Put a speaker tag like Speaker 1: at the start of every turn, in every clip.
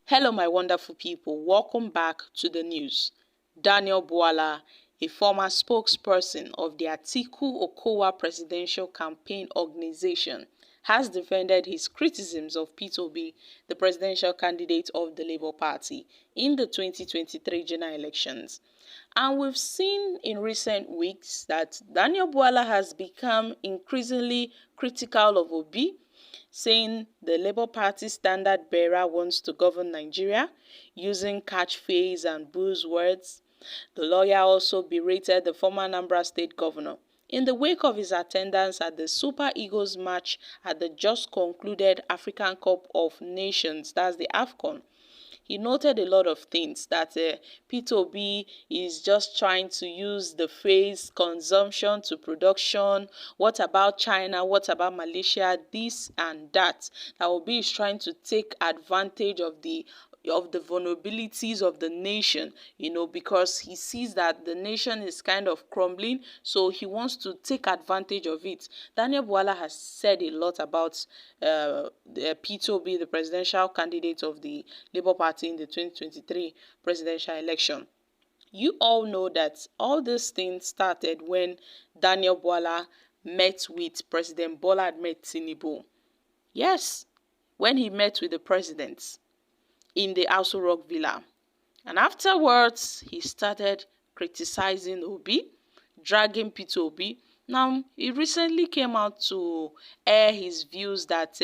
Speaker 1: Hello, my wonderful people. Welcome back to the news. Daniel Bwala, a former spokesperson of the Atiku Okowa Presidential Campaign Organization, has defended his criticisms of Peter Obi, the presidential candidate of the Labour Party, in the 2023 general elections. And we've seen in recent weeks that Daniel Bwala has become increasingly critical of Obi, saying the Labour Party standard bearer wants to govern Nigeria using catchphrase and buzzwords. The lawyer also berated the former Anambra State governor in the wake of his attendance at the Super Eagles match at the just concluded African Cup of Nations, that's the AFCON. He noted a lot of things that Peter Obi is just trying to use the phrase consumption to production. What about China? What about Malaysia? This and that. That Obi is trying to take advantage of the vulnerabilities of the nation, because he sees that the nation is kind of crumbling, so he wants to take advantage of it. Daniel Bwala has said a lot about Peter Obi, the presidential candidate of the Labour Party in the 2023 presidential election. You all know that all these things started when Daniel Bwala met with President Bola Ahmed Tinubu. Yes, when he met with the president in the Aso Rock Villa. And afterwards, he started criticizing Obi, dragging Peter Obi. Now, he recently came out to air his views that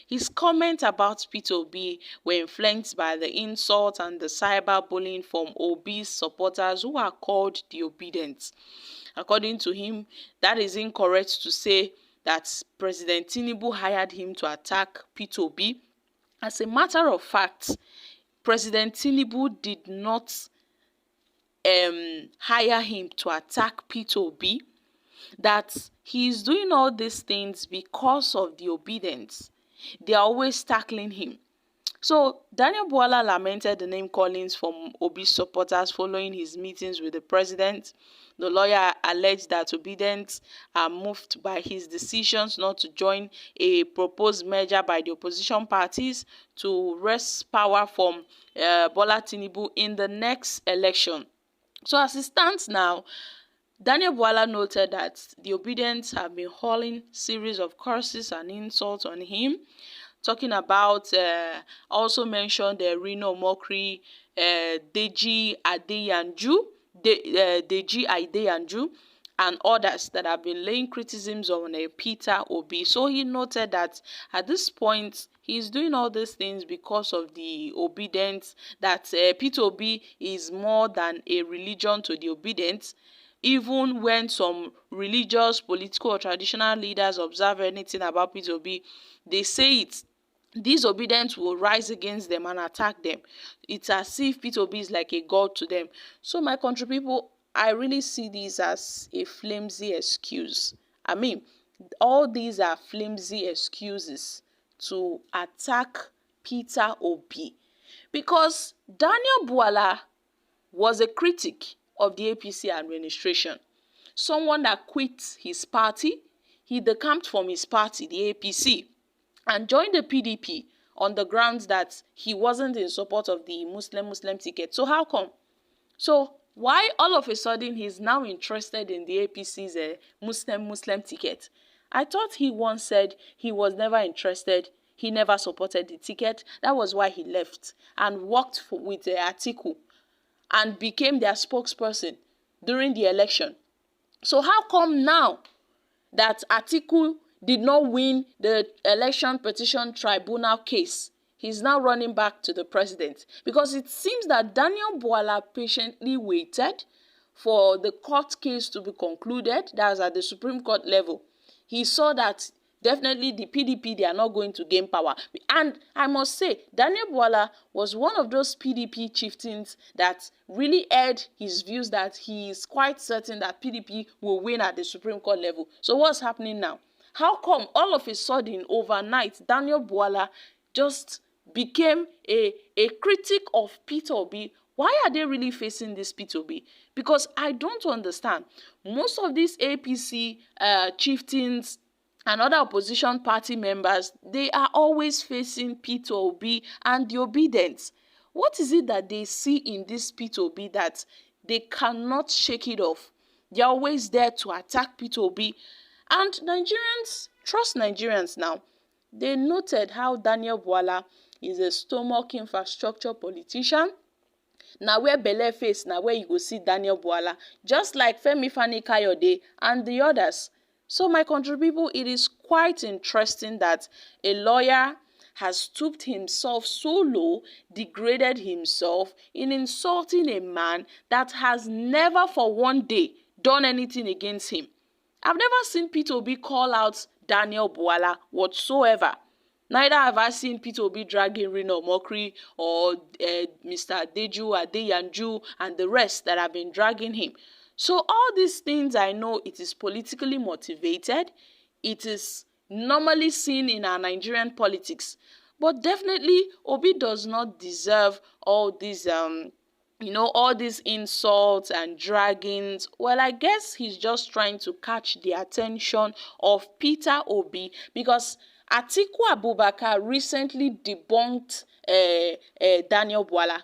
Speaker 1: his comments about Peter Obi were influenced by the insult and the cyberbullying from Obi's supporters who are called the Obidents. According to him, that is incorrect to say that President Tinubu hired him to attack Peter Obi. As a matter of fact, President Tinubu did not hire him to attack Peter Obi, that he is doing all these things because of the Obidents. They are always tackling him. So Daniel Bwala lamented the name callings from Obi's supporters following his meetings with the president. The lawyer alleged that Obidents are moved by his decisions not to join a proposed merger by the opposition parties to wrest power from Bola Tinubu in the next election. So as it stands now, Daniel Bwala noted that the Obidents have been hurling series of curses and insults on him, talking about, also mentioned Reno Mokri, Deji Adeyanju, and others that have been laying criticisms on Peter Obi. So he noted that at this point, he's doing all these things because of the Obidents, that Peter Obi is more than a religion to the Obidents. Even when some religious, political, or traditional leaders observe anything about Peter Obi, they say it. These Obidents will rise against them and attack them. It's as if Peter Obi is like a god to them. So my country people, I really see this as a flimsy excuse. I mean, all these are flimsy excuses to attack Peter Obi, because Daniel Bwala was a critic of the APC administration, someone that quit his party. He decamped from his party, the APC, and joined the PDP on the grounds that he wasn't in support of the Muslim ticket. So how come? So why all of a sudden he's now interested in the APC's Muslim ticket? I thought he once said he was never interested. He never supported the ticket. That was why he left and worked with Atiku and became their spokesperson during the election. So how come now that Atiku did not win the election petition tribunal case, he's now running back to the president? Because it seems that Daniel Bwala patiently waited for the court case to be concluded. That's at the Supreme Court level. He saw that definitely the PDP, they are not going to gain power. And I must say, Daniel Bwala was one of those PDP chieftains that really aired his views that he is quite certain that PDP will win at the Supreme Court level. So what's happening now? How come all of a sudden, overnight, Daniel Bwala just became a critic of Peter Obi? Why are they really facing this Peter Obi? Because I don't understand. Most of these APC chieftains and other opposition party members, they are always facing Peter Obi and the Obidents. What is it that they see in this P2B that they cannot shake it off? They're always there to attack P2B. And Nigerians, trust Nigerians now. They noted how Daniel Bwala is a stomach infrastructure politician. Now where belle face, now where you go see Daniel Bwala, just like Femi Fani-Kayode and the others. So my country people, it is quite interesting that a lawyer has stooped himself so low, degraded himself in insulting a man that has never for one day done anything against him. I've never seen P2B call out Daniel Bwala whatsoever. Neither have I seen P2B dragging Rino Mokri or Mr. Deju Adeyanju and the rest that have been dragging him. So all these things, I know it is politically motivated. It is normally seen in our Nigerian politics. But definitely, Obi does not deserve all these all these insults and draggings. Well, I guess he's just trying to catch the attention of Peter Obi, because Atiku Abubakar recently debunked Daniel Bwala.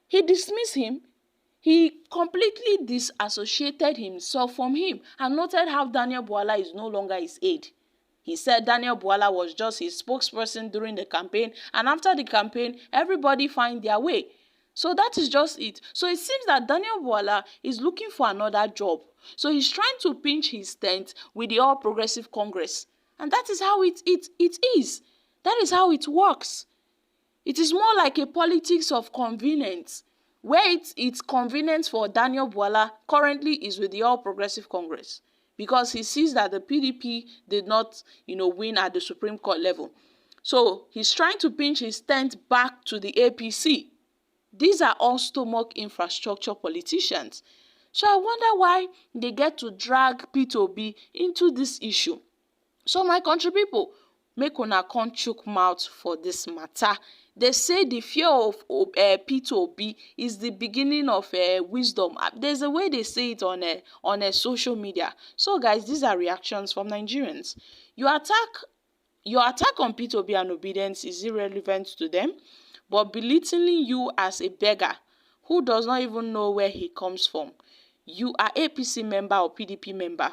Speaker 1: He dismissed him. He completely disassociated himself from him and noted how Daniel Bwala is no longer his aide. He said Daniel Bwala was just his spokesperson during the campaign, and after the campaign, everybody find their way. So that is just it. So it seems that Daniel Bwala is looking for another job. So he's trying to pinch his tent with the All Progressive Congress. And that is how it is. That is how it works. It is more like a politics of convenience, where it's convenient for Daniel Bwala currently is with the All Progressive Congress, because he sees that the PDP did not, win at the Supreme Court level. So he's trying to pinch his tent back to the APC. These are all stomach infrastructure politicians. So I wonder why they get to drag P2B into this issue. So my country people, make una come chook mouth for this matter. They say the fear of P2B is the beginning of wisdom. There's a way they say it on a social media. So guys, these are reactions from Nigerians. Your attack on P2B and Obidents is irrelevant to them, but belittling you as a beggar who does not even know where he comes from. You are APC member or PDP member,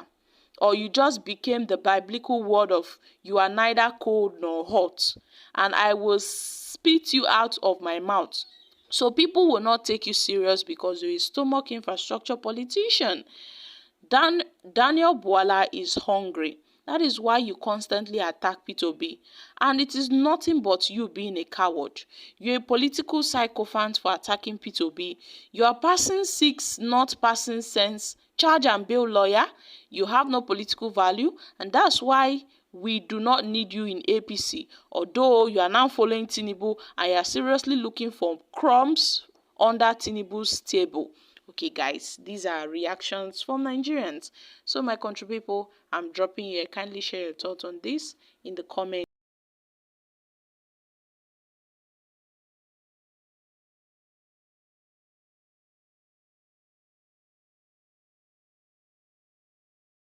Speaker 1: or you just became the biblical word of you are neither cold nor hot, and I will spit you out of my mouth. So people will not take you serious because you're a stomach infrastructure politician. Daniel Bwala is hungry. That is why you constantly attack P2B. And it is nothing but you being a coward. You're a political sycophant for attacking P2B. You are passing six, not passing sense, charge and bail lawyer. You have no political value, and that's why we do not need you in APC. Although you are now following Tinubu and you are seriously looking for crumbs under Tinubu's table. Okay guys, these are reactions from Nigerians. So my country people, I'm dropping here. Kindly share your thoughts on this in the comments.